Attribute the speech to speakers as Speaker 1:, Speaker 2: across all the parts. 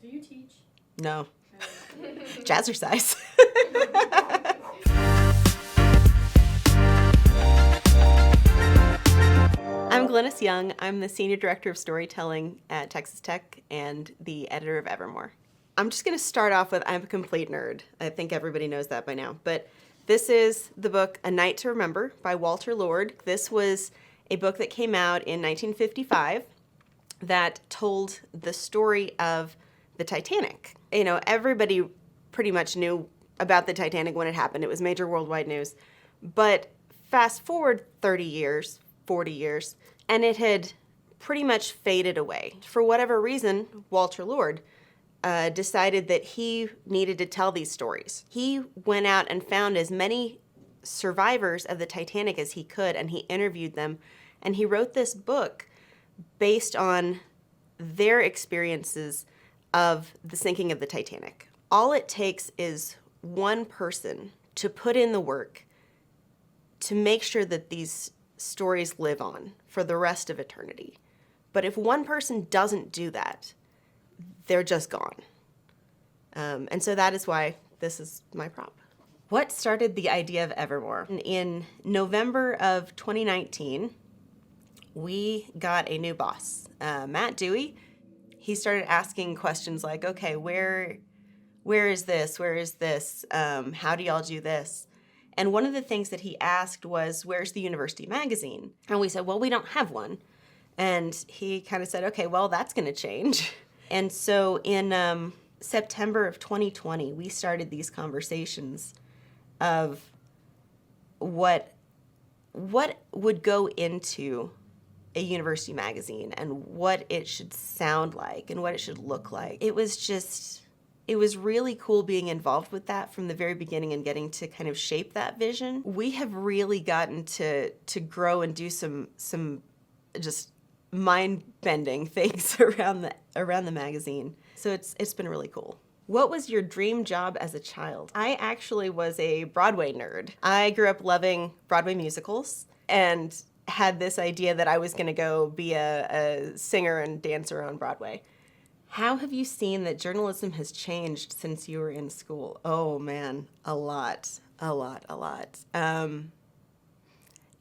Speaker 1: Do you teach?
Speaker 2: No. Jazzercise. I'm Glenys Young. I'm the Senior Director of Storytelling at Texas Tech and the editor of Evermore. I'm just going to start off with I'm a complete nerd. I think everybody knows that by now. But this is the book A Night to Remember by Walter Lord. This was a book that came out in 1955 that told the story of the Titanic. You know, everybody pretty much knew about the Titanic when it happened. It was major worldwide news. But fast forward 30 years, 40 years, and it had pretty much faded away. For whatever reason, Walter Lord decided that he needed to tell these stories. He went out and found as many survivors of the Titanic as he could, and he interviewed them, and he wrote this book based on their experiences of the sinking of the Titanic. All it takes is one person to put in the work to make sure that these stories live on for the rest of eternity. But if one person doesn't do that, they're just gone. And so that is why this is my prop. What started the idea of Evermore? In November of 2019, we got a new boss, Matt Dewey. He started asking questions like, okay, where is this? Where is this? How do y'all do this? And one of the things that he asked was, where's the university magazine? And we said, well, we don't have one. And he kind of said, okay, well, that's going to change. And so in September of 2020, we started these conversations of what would go into a university magazine and what it should sound like and what it should look like. It was really cool being involved with that from the very beginning and getting to kind of shape that vision. We have really gotten to grow and do some just mind-bending things around the magazine. So it's been really cool. What was your dream job as a child? I actually was a Broadway nerd. I grew up loving Broadway musicals and had this idea that I was going to go be a singer and dancer on Broadway. How have you seen that journalism has changed since you were in school? Oh man, a lot.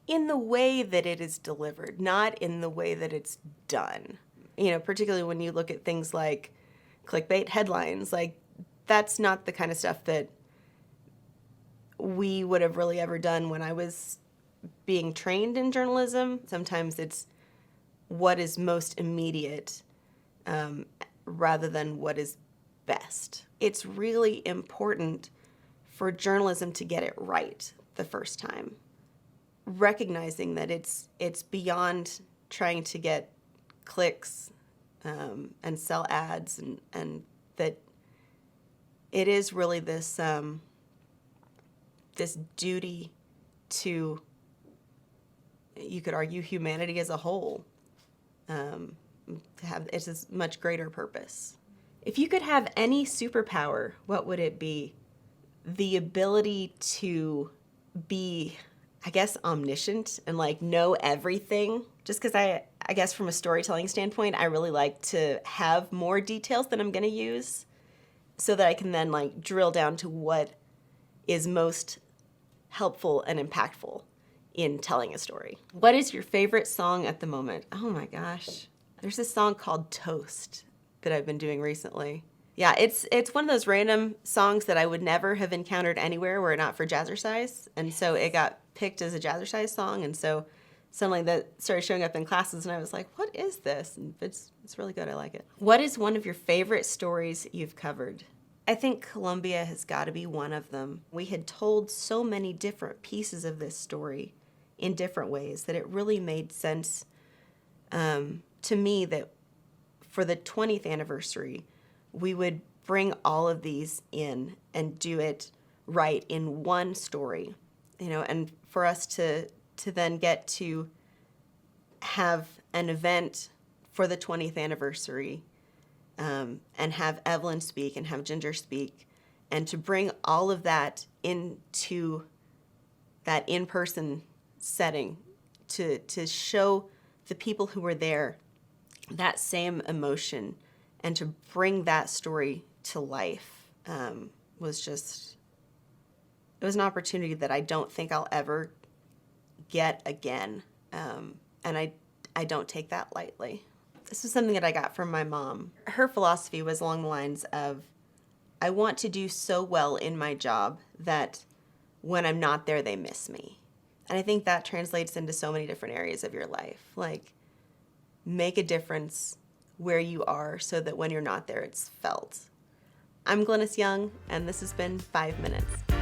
Speaker 2: In the way that it is delivered, not in the way that it's done. You know, particularly when you look at things like clickbait headlines, like that's not the kind of stuff that we would have really ever done when I was being trained in journalism. Sometimes it's what is most immediate rather than what is best. It's really important for journalism to get it right the first time, recognizing that it's beyond trying to get clicks and sell ads, and that it is really this this duty to, you could argue, humanity as a whole, to have it's a much greater purpose. If you could have any superpower, what would it be? The ability to be, I guess, omniscient and like know everything. Just because I guess from a storytelling standpoint, I really like to have more details than I'm going to use so that I can then like drill down to what is most helpful and impactful in telling a story. What is your favorite song at the moment? Oh my gosh. There's this song called Toast that I've been doing recently. Yeah, it's one of those random songs that I would never have encountered anywhere were it not for Jazzercise. And so it got picked as a Jazzercise song. And so suddenly that started showing up in classes and I was like, what is this? And it's really good. I like it. What is one of your favorite stories you've covered? I think Columbia has got to be one of them. We had told so many different pieces of this story in different ways that it really made sense to me that for the 20th anniversary, we would bring all of these in and do it right in one story, you know, and for us to then get to have an event for the 20th anniversary and have Evelyn speak and have Ginger speak, and to bring all of that into that in-person setting to show the people who were there that same emotion And to bring that story to life was just, it was an opportunity that I don't think I'll ever get again. And I don't take that lightly. This was something that I got from my mom. Her philosophy was along the lines of, I want to do so well in my job that when I'm not there, they miss me. And I think that translates into so many different areas of your life. Like, make a difference where you are so that when you're not there, it's felt. I'm Glenys Young, and this has been 5 Minutes.